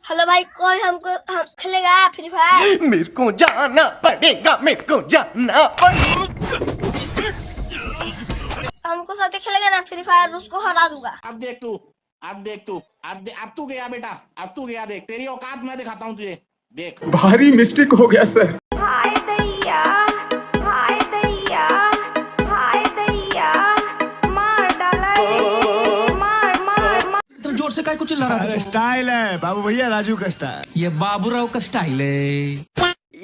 Hello भाई, कौन हम खेलेगा फ्री फायर? मेरे को जाना पड़ेगा, मेरे को जाना पड़ेगा। हमको साथ खेलेगा ना फ्री फायर, उसको हरा दूंगा। अब देख तू, अब तू गया बेटा, अब तू गया। देख तेरी औकात मैं दिखाता हूँ तुझे, देख। भारी मिस्टेक हो गया सर। हाय दैया, हाय दैया, हाय दैया, मार डाला रे, मार। तो जोर से काय को चिल्ला रहा है? स्टाइल है बाबू भैया, राजू का स्टाइल। ये बाबूराव का स्टाइल है।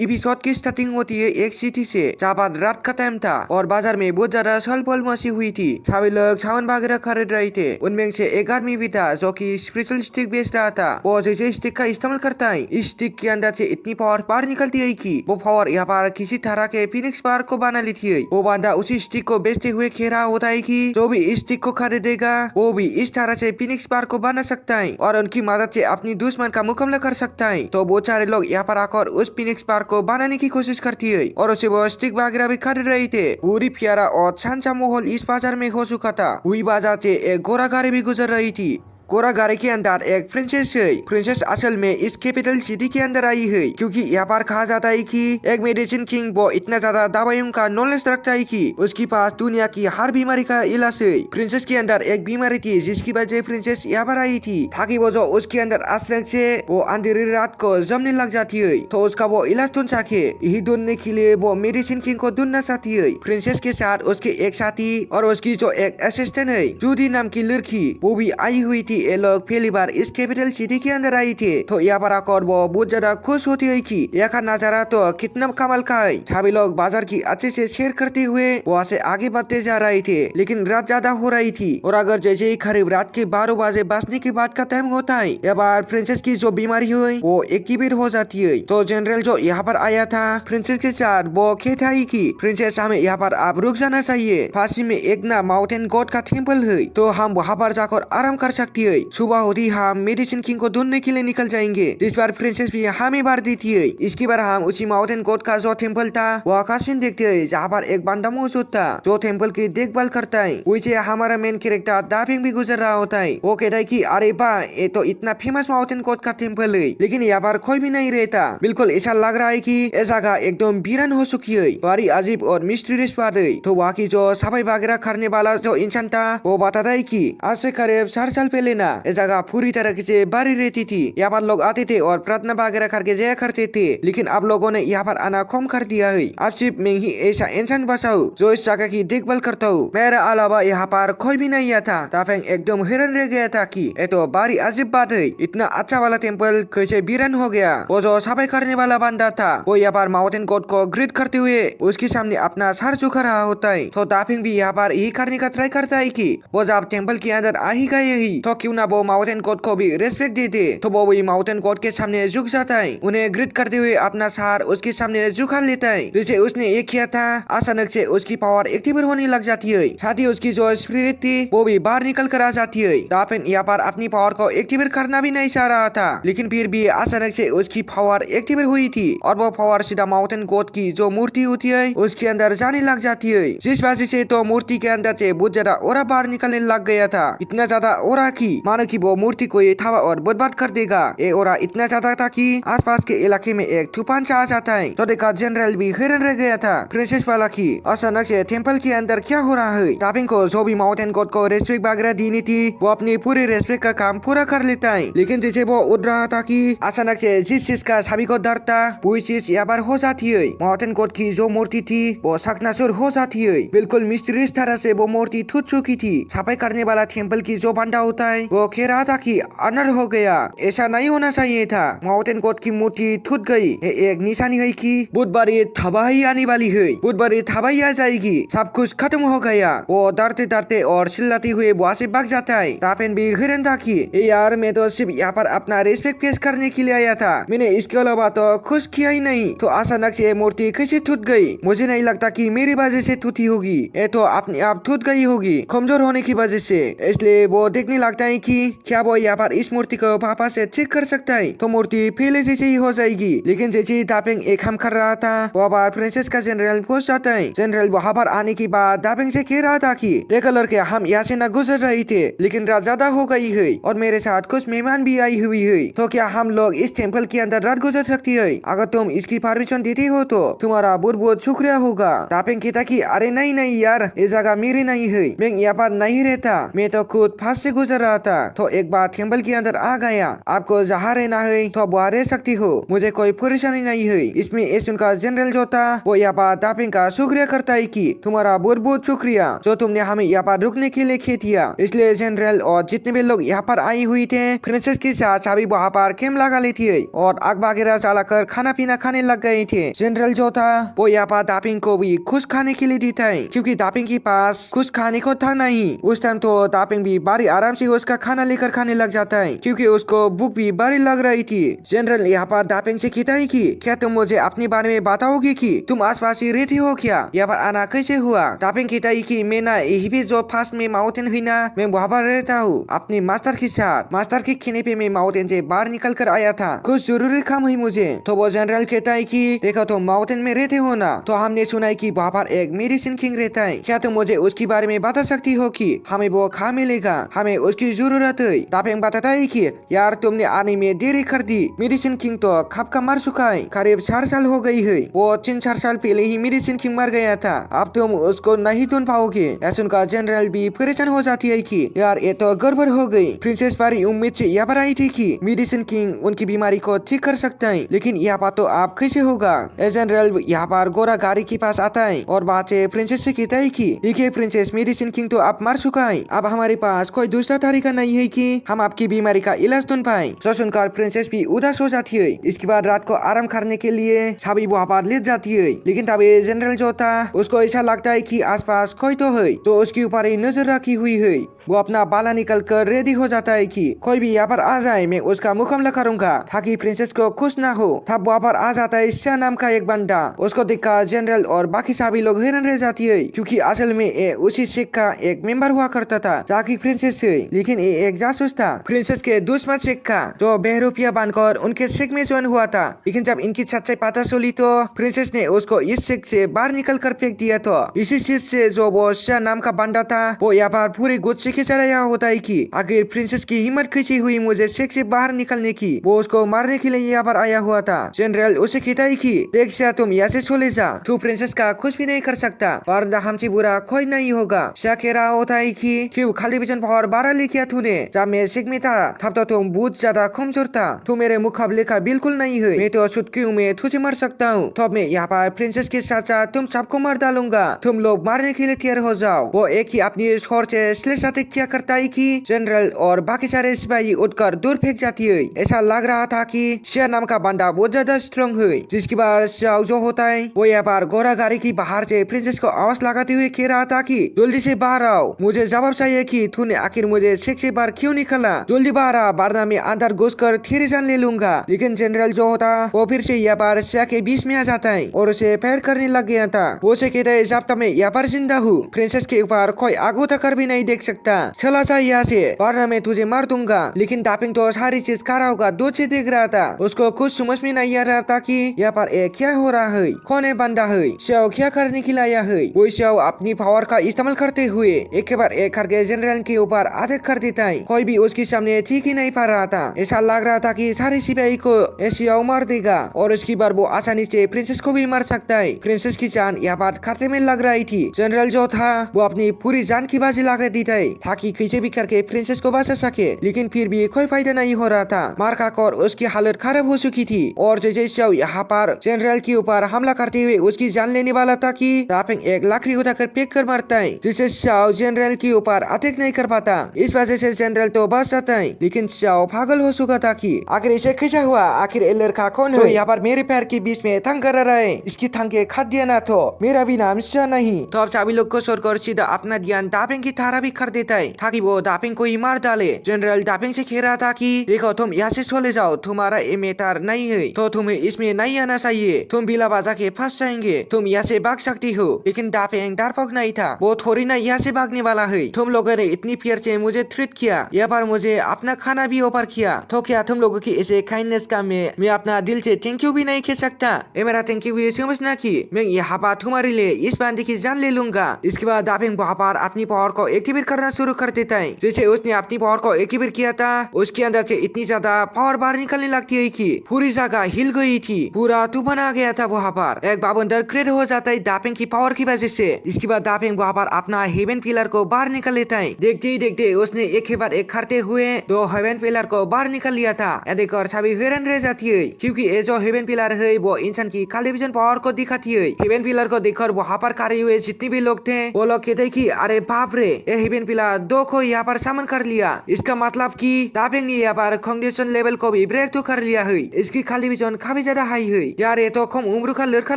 एपिसोड की स्टार्टिंग होती है एक सिटी से, जहाँ बाद रात का टाइम था और बाजार में बहुत ज्यादा चहल पहल मची हुई थी। सभी लोग सामान वगैरह खरीद रहे थे। उनमें से एक आदमी भी था जो कि स्पेशल स्टिक बेच रहा था। वो जैसे स्टिक का इस्तेमाल करता है, इस स्टिक के अंदर से इतनी पावर बाहर निकलती है कि वो पावर यहाँ पर किसी तरह के फिनिक्स पावर को बना लेती है। वो बंदा उसी स्टिक को बेचते हुए कह रहा होता है कि जो भी इस स्टिक को खरीदेगा वो भी इस तरह से फिनिक्स पावर को बना सकता है और उनकी मदद से अपनी दुश्मन का मुकाबला कर सकता है। तो बहुत सारे लोग यहाँ पर आकर उस फिनिक्स पावर को बनाने की कोशिश करती है और उसे वो स्टिक वगैरह भी खरीद रहे थे। पूरी प्यारा और शानदार माहौल इस बाजार में हो चुका था। वही बाजार से एक घोड़ा गाड़ी भी गुजर रही थी। घोड़ा गाड़ी के अंदर एक प्रिंसेस है। प्रिंसेस असल में इस कैपिटल सिटी के अंदर आई है क्योंकि यहाँ पर कहा जाता है कि एक मेडिसिन किंग वो इतना ज्यादा दवाइयों का नॉलेज रखता है कि उसके पास दुनिया की हर बीमारी का इलाज है। प्रिंसेस के अंदर एक बीमारी थी जिसकी वजह प्रिंसेस यहाँ पर आई थी ताकि वो जो उसके अंदर अचानक से वो अंधेरी रात को जमने लग जाती है तो उसका वो इलाज ढूंढ सके। यही ढूंढने के लिए वो मेडिसिन किंग को ढूंढना चाहती है। प्रिंसेस के साथ उसके एक साथी और उसकी जो एक असिस्टेंट है जूडी नाम की लड़की वो भी आई हुई थी। ये लोग पहली बार इस कैपिटल सिटी के अंदर आई थे तो यहाँ पर आकर वो बहुत ज्यादा खुश होती है कि यहाँ का नजारा तो कितना कमाल का है। सभी लोग बाजार की अच्छे से शेयर करते हुए वहाँ से आगे बढ़ते जा रहे थे, लेकिन रात ज्यादा हो रही थी और अगर जैसे ही करीब रात के 12 बजे बजने के बाद का टाइम होता है यहाँ पर प्रिंसेस की जो बीमारी हुई वो एक्टिवेट हो जाती है। तो जनरल जो यहाँ पर आया था प्रिंसेस के साथ वो कहता है कि प्रिंसेस हमें यहाँ पर आप रुक जाना चाहिए। पास में एक ना माउंटेन गॉड का टेम्पल है तो हम वहाँ पर जाकर आराम कर सकती है। सुबह होती हम मेडिसिन किंग को ढूंढने के लिए निकल जाएंगे। इस बार प्रिंसेस भी हमें बार देती है। इसके बार हम उसी माउंटेन गॉड का जो टेम्पल था वहाँ का सीन देखते है जहाँ पर एक बंदा मौजूद था जो टेम्पल की देखभाल करता है। वैसे हमारा मेन कैरेक्टर दाफिंग भी गुजर रहा होता है। वो कहता है कि अरे बा ये तो इतना फेमस माउंटेन गॉड का टेम्पल है लेकिन यहाँ पर कोई भी नहीं रहता। बिल्कुल ऐसा लग रहा है की ये जगह एकदम वीरान हो चुकी है। बड़ी अजीब और मिस्टीरियस बात है। तो वहाँ की जो सफाई वगैरह करने वाला जो इंसान था वो बताता है की आज से करीब 4 साल पहले ना ये जगह पूरी तरह से भरी रहती थी। यहाँ पर लोग आते थे और प्रार्थना वगैरह करके जाया करते थे, लेकिन अब लोगों ने यहाँ पर आना कम कर दिया है। अब सिर्फ मैं ही ऐसा इंसान बचाऊं जो इस जगह की देखभाल करता हूँ। मेरा अलावा यहाँ पर कोई भी नहीं आता। ताफेंग एकदम हैरान रह गया था कि ये तो बड़ी अजीब बात है, इतना अच्छा वाला टेम्पल कैसे वीरान हो गया। वो जो सफाई करने वाला बंदा था वो यहाँ पर माउंटेन गॉड को ग्रीट करते हुए उसके सामने अपना सर झुका रहा होता है। तो ताफिंग भी यहाँ पर यही करने का ट्राई करता है की वो जब टेम्पल के अंदर आ ही गए ही तो क्यों ना वो माउंटेन गॉड को भी रेस्पेक्ट देते। तो वो वही माउंटेन गॉड के सामने झुक जाता है, उन्हें ग्रीट करते हुए अपना सर उसके सामने झुका लेता है जैसे उसने ये किया था। अचानक से उसकी पावर एक्टिवेट होने लग जाती है, साथ ही उसकी जो स्पिरिट थी वो भी बाहर निकल कर आ जाती है। दाफिन यहाँ पर अपनी पावर को एक्टिवेट करना भी नहीं चाह रहा था, लेकिन फिर भी अचानक से उसकी पावर एक्टिवेट हुई थी और वो पावर सीधा माउंटेन गॉड की जो मूर्ति होती है उसके अंदर जाने लग जाती है। जिस वजह से तो मूर्ति के अंदर से बहुत ज्यादा ओरा बाहर निकलने लग गया था। इतना ज्यादा ओरा की मानो की वो मूर्ति को ये थावा और बर्बाद कर देगा। ये ओरा इतना ज्यादा था कि आसपास के इलाके में एक तूफान सा आ जाता है। तो देखा जनरल भी हैरान रह गया था प्रिंसेस वाला की अचानक से टेम्पल के अंदर क्या हो रहा है। तापिंग को जो भी माउंटेन गॉड को रेस्पेक्ट वगैरह देनी थी वो अपनी पूरी रेस्पेक्ट का काम पूरा कर लेता है, लेकिन जैसे वो उड़ रहा था कि अचानक से जिस चीज का सभी को डर था वही चीज यहाँ पर हो जाती है। माउंटेन गॉड की जो मूर्ति थी वो सकनासुर हो जाती है। बिल्कुल मिस्टीरियस तरह से वो मूर्ति टूट चुकी थी। सफाई करने वाला टेम्पल की जो बंदा होता है वो कह रहा था कि अनर हो गया, ऐसा नहीं होना चाहिए था। माउंटेन गॉड की मूर्ति टूट गई। ये एक निशानी है कि बुधवार ये तबाही आने वाली है, बुधवार ये तबाही आ जाएगी, सब कुछ खत्म हो गया। वो डरते डरते और चिल्लाते हुए वहाँ से भाग जाता है। ताफेन भी हैरान था कि यार मैं तो सिर्फ यहाँ पर अपना रिस्पेक्ट पेश करने के लिए आया था, मैंने इसके अलावा तो कुछ किया ही नहीं। तो अचानक से मूर्ति कैसे टूट गई? मुझे नहीं लगता कि मेरी वजह से टूटी होगी, ये तो अपने आप टूट गई होगी कमजोर होने की वजह से। इसलिए वो देखने लगता है है कि क्या वो यहाँ पर इस मूर्ति को पापा से ठीक कर सकता है, तो मूर्ति पहले जैसे ही हो जाएगी। लेकिन जैसे दापिंग एक काम कर रहा था, वहाँ पर प्रिंसेस का जनरल घुस जाता है। जनरल वहाँ पर आने के बाद दापिंग से कह रहा था कि देखो लड़के, हम यहाँ से न गुजर रहे थे, लेकिन रात ज्यादा हो गई है और मेरे साथ कुछ मेहमान भी आई हुई है, तो क्या हम लोग इस टेम्पल के अंदर रात गुजर सकती है? अगर तुम इसकी परमिशन देते हो तो तुम्हारा बहुत बहुत शुक्रिया होगा। दापिंग कहता कि अरे नहीं नहीं यार, ये जगह मेरी नहीं है, मैं यहाँ पर नहीं रहता, मैं तो खुद फांस से गुजर रहा था, तो एक बार टेम्पल के अंदर आ गया। आपको जहाँ रहना है तो वहाँ रह सकती हो, मुझे कोई परेशानी नहीं है। इसमें एस उनका जनरल जो था वो यहाँ पर दापिंग का शुक्रिया करता है कि तुम्हारा बहुत बहुत शुक्रिया जो तुमने हमें यहाँ पर रुकने के लिए कह दिया। इसलिए जनरल और जितने भी लोग यहाँ पर आई हुई थे प्रिंसेस के साथ सभी वहाँ पर कैंप लगा ली थी और आग वगैरह जलाकर खाना पीना खाने लग गए थे। जनरल जो था वो यहाँ पर दापिंग को भी कुछ खाने के लिए देता है, क्योंकि दापिंग के पास कुछ खाने को था नहीं उस टाइम, तो दापिंग भी बड़ी आराम से उसका खाना लेकर खाने लग जाता है, क्योंकि उसको भूख भी बड़ी लग रही थी। जनरल यहाँ पर दापिंग से कहता है कि क्या तुम मुझे अपने बारे में बताओगे कि तुम आसपास ही रहती हो क्या, यहाँ पर आना कैसे हुआ? दापिंग कहता है कि मैं ना यही भी जो फास्ट में माउंटेन हुई ना, मैं वहाँ पर रहता हूँ अपने मास्टर के साथ। मास्टर के कहने पे मैं माउंटेन से बाहर निकल कर आया था, कुछ जरूरी काम हुई मुझे। तो वो जनरल कहता है कि देखो तुम माउंटेन में रहते हो ना, तो हमने सुना है कि वहाँ पर एक मेडिसिन किंग रहता है, क्या तुम मुझे उसके बारे में बता सकती हो कि हमें वो खा मिलेगा, हमें उसकी जरूरत है? दापिंग बताता है कि यार तुमने आने में देरी कर दी, मेडिसिन किंग तो खप का मर चुका है, करीब 4 साल हो गई है, वो 3-4 साल पहले ही मेडिसिन किंग मर गया था, अब तुम उसको नहीं ढूंढ पाओगे। ऐसा उनका जनरल भी परेशान हो जाती है कि यार ये तो गड़बड़ हो गई। प्रिंसेस बड़ी उम्मीद से यहाँ पर आई थी कि मेडिसिन किंग उनकी बीमारी को ठीक कर सकता है, लेकिन यहाँ पर तो आप कैसे होगा? जनरल यहाँ पर गोरा गाड़ी के पास आता है और बात से प्रिंसेस से कहता है कि देखिए प्रिंसेस, मेडिसिन किंग तो अब मर चुका है, अब हमारे पास कोई दूसरा तरीका नहीं है कि हम आपकी बीमारी का इलाज ढूंढ पाए। तो सुनकर प्रिंसेस भी उदास हो जाती है। इसके बाद रात को आराम करने के लिए सभी वहाँ पर लेट जाती है, लेकिन तभी जनरल जो था उसको ऐसा लगता है कि आसपास कोई तो है, तो उसके ऊपर ही नजर रखी हुई है। वो अपना बाला निकल कर रेडी हो जाता है कि कोई भी यहाँ पर आ जाए मैं उसका मुकाबला करूंगा, ताकि प्रिंसेस को खुश ना हो। तब वहाँ पर आ जाता है शाह नाम का एक बंदा, उसको देखकर जनरल और बाकी सभी लोग हैरान रह जाती है, क्योंकि असल में ये उसी शेख का एक मेंबर हुआ करता था जाकि प्रिंसेस से, लेकिन ये एक जासूस था प्रिंसेस के दुश्मन शेख का, जो बेहरूपिया बनकर उनके शेख में ज्वाइन हुआ था। लेकिन जब इनकी सच्चाई पता चली तो प्रिंसेस ने उसको इस शेख से बाहर निकल कर फेंक दिया। तो इसी चीज से जो वो शाह नाम का बंदा था वो यहाँ पर पूरी गुस्से के चढ़ाया होता है कि आखिर प्रिंसेस की हिम्मत कैसी हुई मुझे शेख से बाहर निकलने की, वो उसको मारने के लिए यहाँ पर आया हुआ था। जनरल उसे कहता है कि देख शाह, तुम यहाँ से चले जा, तू प्रिंसेस का कुछ भी नहीं कर सकता, वरना हमसे बुरा कोई नहीं होगा। शाह कह रहा होता है कि क्यों खाली विजन पावर 12 ले किया तूने, जब मैं शेख में था तब तो तुम बहुत ज्यादा कमजोर था, तू मेरे मुकाबले का बिल्कुल नहीं है, मैं तो चुटकियों में तुझे मार सकता हूँ। तो मैं यहाँ पर प्रिंसेस के साथ साथ तुम सबको मार डालूंगा, तुम लोग मारने के लिए तैयार हो जाओ। वो एक ही अपनी शोर से स्लेश अटैक किया करता है कि जनरल और बाकी सारे सिपाही उठकर दूर फेंक जाती है। ऐसा लग रहा था कि शाह नाम का बंदा बहुत ज्यादा स्ट्रॉन्ग है। जिसके बाद शाह जो होता है वो यहाँ पर घोड़ा गाड़ी की बाहर से प्रिंसेस को आवाज लगाते हुए कह रहा था कि जल्दी से बाहर आओ, मुझे जवाब चाहिए कि तूने आखिर मुझे शेख से बाहर क्यों निकला, जल्दी बाहर आ, वरना मैं अंदर घुस कर तेरी जान ले लूंगा। लेकिन जनरल जो होता वो फिर से यहाँ पर शाह के बीच में आ जाता है और उसे फायर करने लग गया था। वो से कहता है जब तक मैं यहाँ पर जिंदा हूँ प्रिंसेस के ऊपर कोई आगू तक भी नहीं देख सकता, चला जा यहाँ से वरना मैं तुझे मार दूंगा। लेकिन दापिंग तो सारी चीज खड़ा होगा दूर से देख रहा था, उसको कुछ समझ में नहीं आ रहा था कि यहाँ पर क्या हो रहा है, कौन है बंदा है, शाह क्या करने के लिए आया है। वो शाह अपनी पावर का इस्तेमाल करते हुए एक के बाद एक करके जनरल के ऊपर अटैक कर देता है। कोई भी उसके सामने ठीक ही नहीं पा रहा था, ऐसा लग रहा था कि सारे सिपाही को शाह मार देगा और उसकी बार वो आसानी से प्रिंसेस को भी मार सकता है। प्रिंसेस की जान यहाँ पर खतरे में लग रही थी। जनरल जो था वो अपनी पूरी जान की बाजी लगा देता है ताकि कैसे भी करके प्रिंसेस को बचा सके, लेकिन फिर भी कोई फायदा नहीं हो रहा था। मार खाकर उसकी हालत खराब हो चुकी थी और जैसे शाह यहाँ पर जनरल के ऊपर हमला करते हुए उसकी जान लेने वाला था कि दापिंग एक लाकड़ी उठाकर फेंक कर मारता है, जिससे शाह जनरल के ऊपर अटैक नहीं कर पाता। इस वजह से जनरल तो बच जाता है, लेकिन शाह पागल हो चुका था कि आखिर इसे कैसा हुआ, आखिर ये लड़का कौन है, यहाँ पर मेरे पैर के बीच में तंग कर रहा है, इसकी थंगे खा दिया ना तो मेरा भी नाम शाह नहीं। तो अब सभी लोग को छोड़कर सीधा अपना ध्यान दापिंग की थारा भी कर देता है ताकि वो दापिंग को ही मार डाले। जनरल दापिंग से कह रहा था कि देखो तुम यहाँ से चले जाओ, तुम्हारा ये मेटर नहीं है तो तुम्हें इसमें नहीं आना चाहिए, तुम बिला बाजा के फंस जाएंगे, तुम यहाँ से भाग सकती हो। लेकिन दापिंग डरपोक नहीं था, वो थोड़ी ना यहाँ से भागने वाला है, तुम लोगों ने इतनी प्यार से मुझे ट्रीट किया। यहाँ पर मुझे अपना खाना भी ऑफर किया। तो क्या तुम लोगों की ऐसे काइंडनेस का मैं अपना दिल से थैंक यू भी नहीं कह सकता? ये मेरा थैंक यू ये समझना कि मैं यहाँ पर तुम्हारे लिए इस बंदे की जान ले लूंगा। इसके बाद दापिंग वहाँ पर अपनी पावर को एक्टिवेट करना शुरू कर देता है। जैसे उसने अपनी पावर को एक्टिवेट किया था, उसके अंदर से इतनी ज्यादा पावर बाहर निकलने लगती है कि पूरी जगह हिल गई थी, पूरा तूफान आ गया था। वहाँ पर एक बाबंदर क्रिएट हो जाता है दापिंग की पावर की वजह से। इसके बाद दापिंग वहाँ पर अपना हेवन पिलर को बाहर निकल लेता है। देखते ही देखते उसने एक के बाद एक करते हुए 2 हेवन पिलर को बाहर निकल लिया था। यह देखकर सभी हैरान रह जाती है, क्योंकि ये जो हेवन पिलर है वो इंसान की खाली विजन पावर को दिखाती है। हेवन पिलर को देखकर वहाँ पर खड़े हुए जितने भी लोग थे वो लोग कहते कि अरे बाप रे, ये हेवन पिलर 2 को यहाँ पर सामन कर लिया। इसका मतलब कि दापिंग ने यहाँ पर फाउंडेशन लेवल को भी ब्रेक तो कर लिया है। इसकी खाली विजन काफी ज्यादा हाई है। यार ये तो कम उम्र का लड़का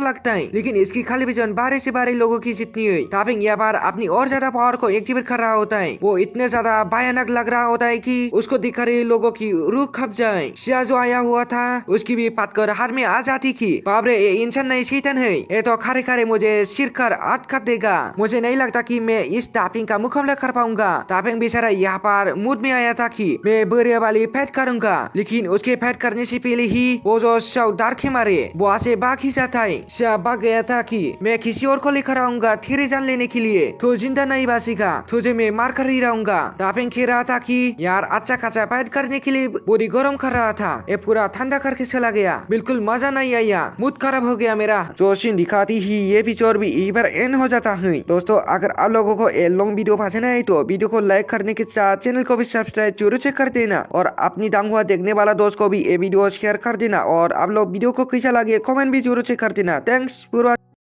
लगता है, लेकिन इसकी खाली विजन 12 से 12 लोगों की जितनी है। दापिंग यहाँ पर अपनी और ज्यादा पावर को एक्टिवेट कर रहा होता है। वो इतने ज्यादा भयानक लग रहा होता है कि उसको दिखा रहे लोगों की रूह खप जाए। शिया जो आया हुआ था उसकी भी पटकर हाथ में आ जाती की बाप रे, ये इंसान नहीं शैतान है। ये तो खड़े खड़े मुझे सिर कर अटका देगा। मुझे नहीं लगता कि मैं इस दापिंग का मुकाबला कर पाऊंगा। दापिंग बेचारा यहाँ पर मूड में आया था कि मैं बड़े वाली फाइट करूंगा, लेकिन उसके फाइट करने से पहले ही वो जो सौदार के मारे वहाँ से भाग ही जाता है। शिया भाग गया था कि मैं किसी और को लेकर आऊंगा तेरी जान लेने के लिए, तो जिंदा नहीं बचेगा, तुझे मैं मार कर ही रहूंगा। दापिंग कह रहा था कि यार अच्छा खासा फाइट करने के लिए बॉडी गर्म कर रहा था, ये पूरा ठंडा करके चला गया। बिल्कुल मजा नहीं आया, मूड खराब हो गया मेरा। जो सीन दिखाती ही ये एपिसोड भी एक बार एंड हो जाता है। दोस्तों अगर आप लोगों को ये लॉन्ग वीडियो पसंद आए तो वीडियो को लाइक करने के साथ चैनल को भी सब्सक्राइब जरूर से कर देना, और अपनी दांगुआ देखने वाला दोस्त को भी ये वीडियो शेयर कर देना, और आप लोग वीडियो को कैसा लगे कमेंट भी जरूर से कर देना। Thanks for